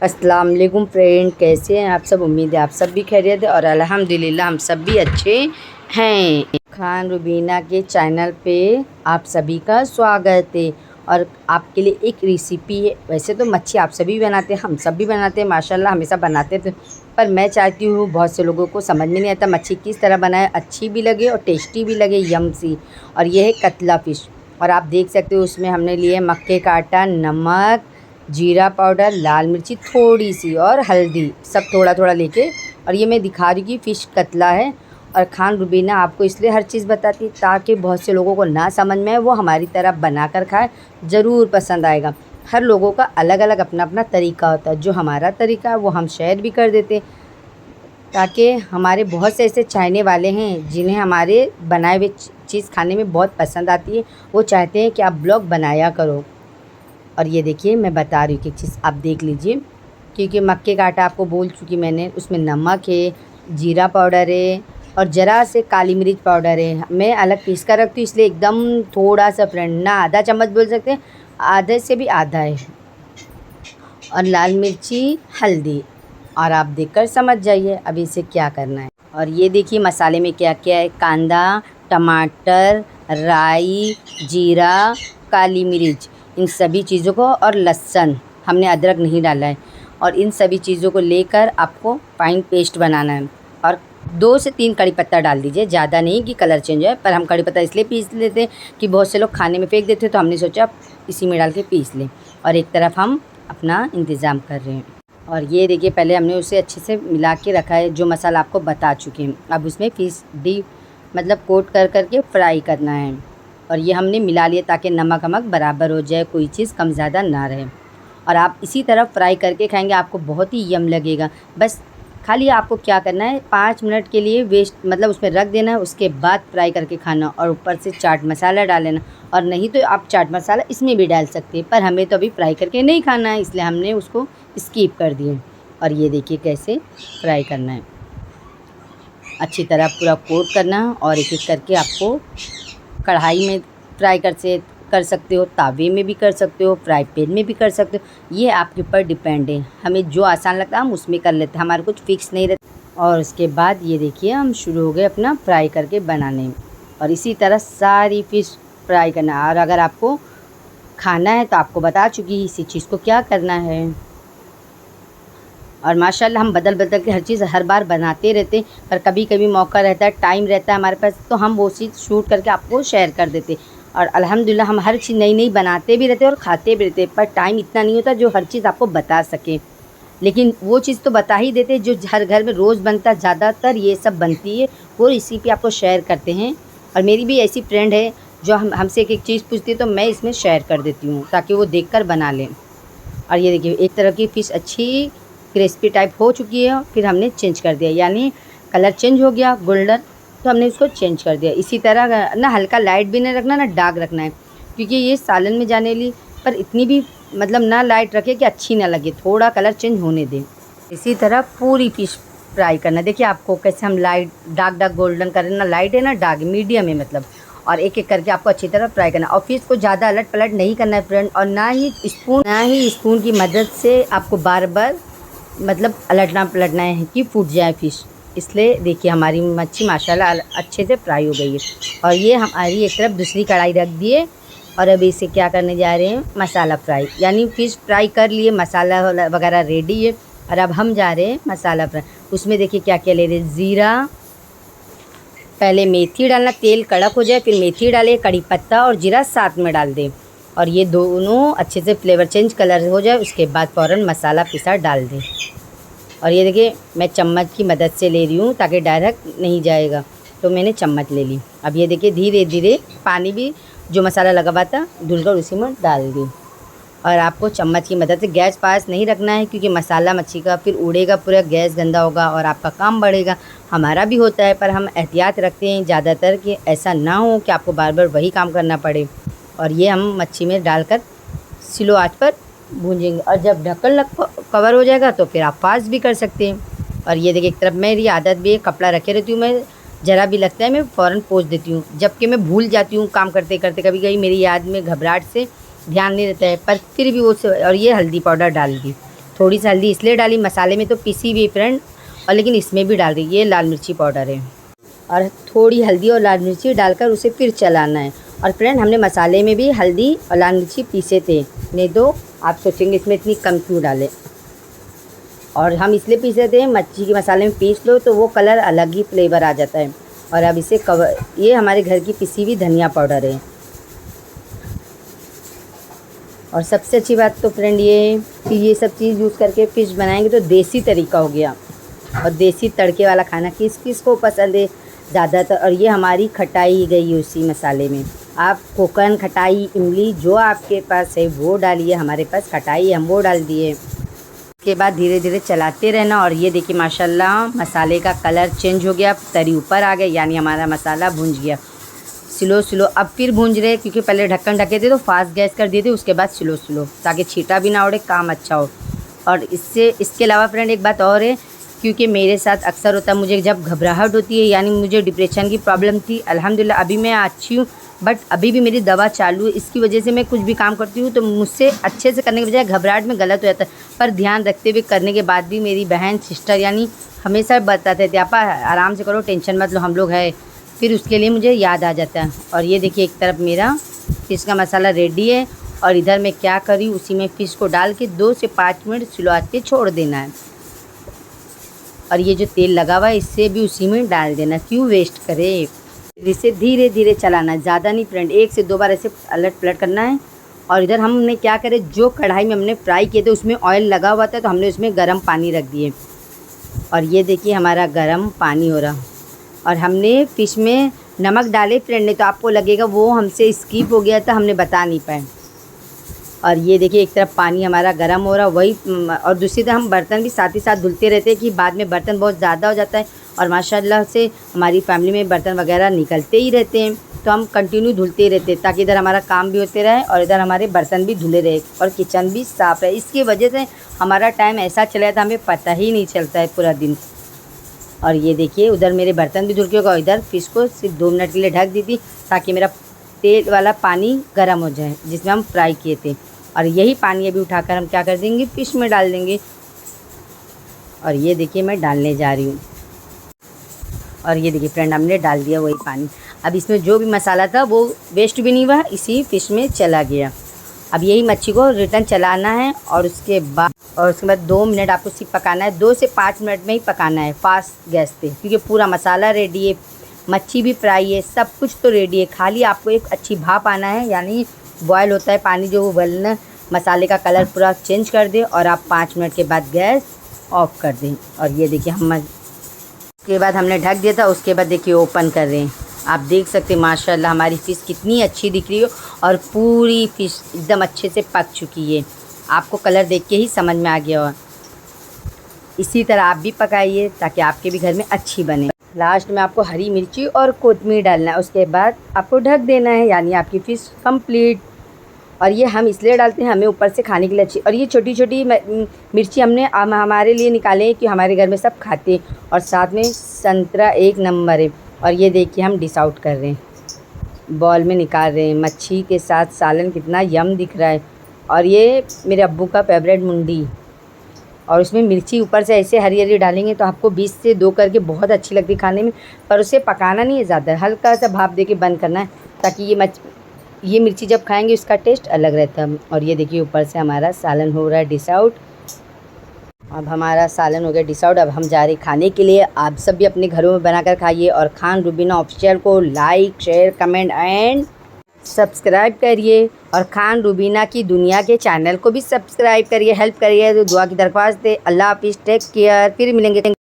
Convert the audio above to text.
अस्सलाम वालेकुम फ्रेंड, कैसे हैं आप सब। उम्मीद है आप सब भी खैरियत है और अल्हम्दुलिल्लाह हम सब भी अच्छे हैं। खान रुबीना के चैनल पे आप सभी का स्वागत है और आपके लिए एक रेसिपी है। वैसे तो मच्छी आप सभी बनाते हैं, हम सब भी बनाते हैं माशाल्लाह, हमेशा बनाते थे। पर मैं चाहती हूँ बहुत से लोगों को समझ में नहीं आता मच्छी किस तरह बनाए, अच्छी भी लगे और टेस्टी भी लगे, यम सी। और ये है कतला फ़िश और आप देख सकते हो उसमें हमने लिए मक्के का आटा, नमक, जीरा पाउडर, लाल मिर्ची थोड़ी सी और हल्दी, सब थोड़ा थोड़ा लेके। और ये मैं दिखा रही हूँ कि फ़िश कतला है। और खान रुबीना आपको इसलिए हर चीज़ बताती है ताकि बहुत से लोगों को ना समझ में आए, वो हमारी तरह बना कर खाए, ज़रूर पसंद आएगा। हर लोगों का अलग अलग अपना अपना तरीका होता है, जो हमारा तरीका है वो हम शेयर भी कर देते हैं ताकि हमारे बहुत से ऐसे चाहने वाले हैं जिन्हें हमारे बनाए हुए चीज़ खाने में बहुत पसंद आती है, वो चाहते हैं कि आप ब्लॉग बनाया करो। और ये देखिए मैं बता रही हूँ कि चीज़ आप देख लीजिए, क्योंकि मक्के का आटा आपको बोल चुकी मैंने, उसमें नमक है, जीरा पाउडर है और ज़रा से काली मिर्च पाउडर है। मैं अलग पीस कर रखती हूँ इसलिए एकदम थोड़ा सा फ्रेंड, ना आधा चम्मच बोल सकते हैं, आधे से भी आधा है। और लाल मिर्ची, हल्दी, और आप देखकर समझ जाइए अब इसे क्या करना है। और ये देखिए मसाले में क्या क्या है, कांदा, टमाटर, राई, जीरा, काली मिर्च, इन सभी चीज़ों को, और लहसुन, हमने अदरक नहीं डाला है। और इन सभी चीज़ों को लेकर आपको फाइन पेस्ट बनाना है। और 2 से 3 कड़ी पत्ता डाल दीजिए, ज़्यादा नहीं कि कलर चेंज है, पर हम कड़ी पत्ता इसलिए पीस लेते हैं कि बहुत से लोग खाने में फेंक देते हैं, तो हमने सोचा इसी में डाल के पीस लें। और एक तरफ हम अपना इंतज़ाम कर रहे हैं। और ये देखिए पहले हमने उसे अच्छे से मिला के रखा है, जो मसाला आपको बता चुके हैं। अब उसमें फ़िश डीप मतलब कोट कर करके फ्राई करना है। और ये हमने मिला लिया ताकि नमक वमक बराबर हो जाए, कोई चीज़ कम ज़्यादा ना रहे। और आप इसी तरह फ्राई करके खाएंगे, आपको बहुत ही यम लगेगा। बस खाली आपको क्या करना है, 5 मिनट के लिए वेस्ट मतलब उसमें रख देना है, उसके बाद फ्राई करके खाना। और ऊपर से चाट मसाला डाल लेना, और नहीं तो आप चाट मसाला इसमें भी डाल सकते हैं, पर हमें तो अभी फ्राई करके नहीं खाना है इसलिए हमने उसको स्किप कर दिए। और ये देखिए कैसे फ्राई करना है, अच्छी तरह पूरा कोट करना है। और एक एक करके आपको कढ़ाई में फ्राई कर सकते हो, तावे में भी कर सकते हो, फ्राई पैन में भी कर सकते हो, ये आपके ऊपर डिपेंड है। हमें जो आसान लगता है हम उसमें कर लेते हैं, हमारा कुछ फिक्स नहीं रहता। और उसके बाद ये देखिए हम शुरू हो गए अपना फ्राई करके बनाने में। और इसी तरह सारी फ़िश फ्राई करना। और अगर आपको खाना है तो आपको बता चुकी इसी चीज़ को क्या करना है। और माशाल्लाह हम बदल बदल के हर चीज़ हर बार बनाते रहते हैं, पर कभी कभी मौका रहता है, टाइम रहता है हमारे पास, तो हम वो चीज़ शूट करके आपको शेयर कर देते। और अल्हम्दुलिल्लाह हम हर चीज़ नई नई बनाते भी रहते हैं और खाते भी रहते हैं, पर टाइम इतना नहीं होता जो हर चीज़ आपको बता सके। लेकिन वो चीज़ तो बता ही देते जो हर घर में रोज़ बनता, ज़्यादातर ये सब बनती है, वो रेसिपी आपको शेयर करते हैं। और मेरी भी ऐसी फ्रेंड है जो हमसे एक एक चीज़ पूछती है, तो मैं इसमें शेयर कर देती हूँ ताकि वो देखकर बना लें। और ये देखिए एक तरह की फ़िश अच्छी क्रिस्पी टाइप हो चुकी है, फिर हमने चेंज कर दिया, यानी कलर चेंज हो गया गोल्डन, तो हमने इसको चेंज कर दिया। इसी तरह ना हल्का लाइट भी नहीं रखना, ना डार्क रखना है, क्योंकि ये सालन में जाने ली, पर इतनी भी मतलब ना लाइट रखे कि अच्छी ना लगे, थोड़ा कलर चेंज होने दें। इसी तरह पूरी फ़िश फ्राई करना। देखिए आपको कैसे हम लाइट डार्क डार्क गोल्डन कर रहे हैं, ना लाइट है ना डार्क, मीडियम है मतलब। और एक एक करके आपको अच्छी तरह फ्राई करना। और फ़िश को ज़्यादा अलट पलट नहीं करना है फ्रेंड, और ना ही स्पून की मदद से आपको बार बार मतलब पलटना है कि फूट जाए फ़िश। इसलिए देखिए हमारी मच्छी माशाल्लाह अच्छे से फ्राई हो गई है। और ये हमारी एक तरफ दूसरी कढ़ाई रख दिए, और अब इसे क्या करने जा रहे हैं, मसाला फ्राई, यानी फ़िश फ्राई कर लिए, मसाला वगैरह रेडी है। और अब हम जा रहे हैं मसाला फ्राई। उसमें देखिए क्या क्या ले रहे हैं, ज़ीरा, पहले मेथी डालना, तेल कड़क हो जाए फिर मेथी डालें, कड़ी पत्ता और जीरा साथ में डाल दें, और ये दोनों अच्छे से फ्लेवर चेंज कलर हो जाए, उसके बाद फ़ौरन मसाला पिसा डाल दें। और ये देखिए मैं चम्मच की मदद से ले रही हूँ ताकि डायरेक्ट नहीं जाएगा, तो मैंने चम्मच ले ली। अब ये देखिए धीरे धीरे पानी भी जो मसाला लगा हुआ था धुलकर उसी में डाल दी। और आपको चम्मच की मदद से गैस पास नहीं रखना है, क्योंकि मसाला मच्छी का फिर उड़ेगा, पूरा गैस गंदा होगा और आपका काम बढ़ेगा। हमारा भी होता है, पर हम एहतियात रखते हैं ज़्यादातर कि ऐसा ना हो कि आपको बार बार वही काम करना पड़े। और ये हम मच्छी में डालकर स्लो आंच पर भूंजेंगे, और जब ढक्कन कवर हो जाएगा तो फिर आप फास्ट भी कर सकते हैं। और ये देखिए एक तरफ मेरी आदत भी है, कपड़ा रखे रहती हूँ मैं, ज़रा भी लगता है मैं फ़ौरन पोंछ देती हूँ, जबकि मैं भूल जाती हूँ काम करते करते, कभी कभी मेरी याद में घबराहट से ध्यान नहीं रहता है, पर फिर भी वो और ये हल्दी पाउडर डाल दी थोड़ी सी हल्दी इसलिए डाली, मसाले में तो पिसी हुई फ्रेंड, और लेकिन इसमें भी डाल रही है लाल मिर्ची पाउडर है। और थोड़ी हल्दी और लाल मिर्ची डालकर उसे फिर चलाना है। और फ्रेंड हमने मसाले में भी हल्दी और लाल मिर्ची पीसे थे, नहीं तो आप सोचेंगे इसमें इतनी कम क्यों डालें। और हम इसलिए पीसे थे, मच्छी के मसाले में पीस लो तो वो कलर अलग ही फ्लेवर आ जाता है। और अब इसे कवर, ये हमारे घर की पिसी हुई धनिया पाउडर है। और सबसे अच्छी बात तो फ्रेंड ये है कि ये सब चीज़ यूज़ करके फ़िश बनाएंगे तो देसी तरीका हो गया। और देसी तड़के वाला खाना किस किस को पसंद है ज़्यादातर। और ये हमारी खटाई गई उसी मसाले में। आप कोकन, खटाई, इमली जो आपके पास है वो डालिए। हमारे पास खटाई है, हम वो डाल दिए। उसके बाद धीरे धीरे चलाते रहना। और ये देखिए माशाल्लाह मसाले का कलर चेंज हो गया, तरी ऊपर आ गई, यानी हमारा मसाला भुंज गया। स्लो अब फिर भूंज रहे, क्योंकि पहले ढक्कन ढके थे तो फास्ट गैस कर दिए थे, उसके बाद स्लो ताकि छीटा भी ना उड़े, काम अच्छा हो। और इसके अलावा फ्रेंड एक बात और है, क्योंकि मेरे साथ अक्सर होता है, मुझे जब घबराहट होती है, यानी मुझे डिप्रेशन की प्रॉब्लम थी, अल्हम्दुलिल्लाह अभी मैं अच्छी हूँ, बट अभी भी मेरी दवा चालू है। इसकी वजह से मैं कुछ भी काम करती हूँ तो मुझसे अच्छे से करने के बजाय घबराहट में गलत हो जाता है। पर ध्यान रखते हुए करने के बाद भी मेरी बहन, सिस्टर यानी हमेशा बताते थे, आपा आराम से करो, टेंशन मत लो, हम लोग हैं। फिर उसके लिए मुझे याद आ जाता है। और ये देखिए एक तरफ मेरा फ़िश का मसाला रेडी है, और इधर मैं क्या करी, उसी में फ़िश को डाल के 2 से 5 मिनट स्लो आंच पे छोड़ देना है। और ये जो तेल लगा हुआ है इससे भी उसी में डाल देना, क्यों वेस्ट करें। इसे धीरे धीरे चलाना है, ज़्यादा नहीं फ्रेंड, 1 से 2 बार ऐसे अलट पलट करना है। और इधर हमने क्या करे, जो कढ़ाई में हमने फ्राई किए थे उसमें ऑयल लगा हुआ था, तो हमने उसमें गर्म पानी रख दिए। और ये देखिए हमारा गर्म पानी हो रहा। और हमने फ़िश में नमक डाले फ्रेंड, ने तो आपको लगेगा वो हमसे स्किप हो गया था, हमने बता नहीं पाए। और ये देखिए एक तरफ पानी हमारा गर्म हो रहा वही, और दूसरी तरफ हम बर्तन भी साथ ही साथ धुलते रहते हैं कि बाद में बर्तन बहुत ज़्यादा हो जाता है। और माशाल्लाह से हमारी फैमिली में बर्तन वगैरह निकलते ही रहते हैं, तो हम कंटिन्यू धुलते ही रहते हैं, ताकि इधर हमारा काम भी होते रहे और इधर हमारे बर्तन भी धुले रहे और किचन भी साफ़ रहे। इसकी वजह से हमारा टाइम ऐसा चला जाता है, हमें पता ही नहीं चलता है पूरा दिन। और ये देखिए उधर मेरे बर्तन भी धुल के होगा, इधर फ़िश को सिर्फ 2 मिनट के लिए ढक दी थी, ताकि मेरा तेल वाला पानी गर्म हो जाए जिसमें हम फ्राई किए थे। और यही पानी अभी उठाकर हम क्या कर देंगे, फ़िश में डाल देंगे। और ये देखिए मैं डालने जा रही हूँ। और ये देखिए फ्रेंड हमने डाल दिया वही पानी। अब इसमें जो भी मसाला था वो वेस्ट भी नहीं हुआ, इसी फ़िश में चला गया। अब यही मच्छी को रिटर्न चलाना है, और उसके बाद 2 मिनट आपको सिर्फ पकाना है। 2 से 5 मिनट में ही पकाना है फास्ट गैस पे, क्योंकि पूरा मसाला रेडी है, मच्छी भी फ्राई है, सब कुछ तो रेडी है। खाली आपको एक अच्छी भाप आना है, यानी बॉयल होता है पानी जो, वो उबलना, मसाले का कलर पूरा चेंज कर दे, और आप 5 मिनट के बाद गैस ऑफ कर दें। और ये देखिए उसके बाद हमने ढक दिया था, उसके बाद देखिए ओपन कर रहे हैं। आप देख सकते हैं माशाल्लाह हमारी फ़िश कितनी अच्छी दिख रही हो, और पूरी फ़िश एकदम अच्छे से पक चुकी है। आपको कलर देख के ही समझ में आ गया हो। इसी तरह आप भी पकाइए ताकि आपके भी घर में अच्छी बने। लास्ट में आपको हरी मिर्ची और कोतमीर डालना है, उसके बाद आपको ढक देना है, यानी आपकी फ़िश कंप्लीट। और ये हम इसलिए डालते हैं, हमें ऊपर से खाने के लिए अच्छी। और ये छोटी छोटी मिर्ची हमने हमारे लिए निकाले हैं कि हमारे घर में सब खाते हैं। और साथ में संतरा एक नंबर है। और ये देखिए हम डिश आउट कर रहे हैं, बॉल में निकाल रहे हैं। मच्छी के साथ सालन कितना यम दिख रहा है। और ये मेरे अब्बू का फेवरेट मुंडी, और उसमें मिर्ची ऊपर से ऐसे हरी हरी डालेंगे तो आपको 20 से 2 करके बहुत अच्छी लगती है खाने में। पर उसे पकाना नहीं है ज़्यादा, हल्का सा भाप दे के बंद करना है, ताकि ये मिर्ची जब खाएंगे उसका टेस्ट अलग रहता है। और ये देखिए ऊपर से हमारा सालन हो रहा है डिश आउट। अब हमारा सालन हो गया डिश आउट। अब हम जा रहे खाने के लिए। आप सब भी अपने घरों में बनाकर खाइए, और खान रुबीना ऑफिशियल को like, share, comment and subscribe करिए। और खान रुबीना की दुनिया के चैनल को भी सब्सक्राइब करिए, हेल्प करिए, तो दुआ की दरख्वास्त है। अल्लाह हाफिज़, टेक केयर, फिर मिलेंगे।